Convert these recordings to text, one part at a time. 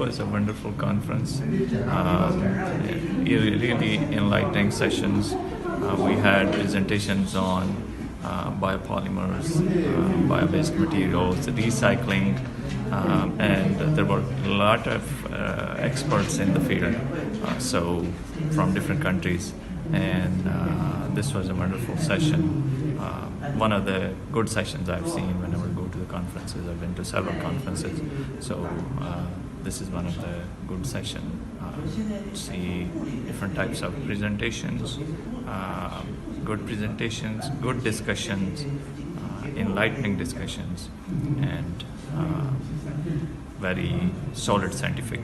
was a wonderful conference. Really enlightening sessions. We had presentations on biopolymers, bio-based materials, recycling, and there were a lot of experts in the field, so from different countries, and this was a wonderful session. One of the good sessions I've seen whenever I go to the conferences. I've been to several conferences, so this is one of the good sessions. See different types of presentations, good discussions, enlightening discussions, and very solid scientific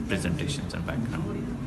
presentations and background.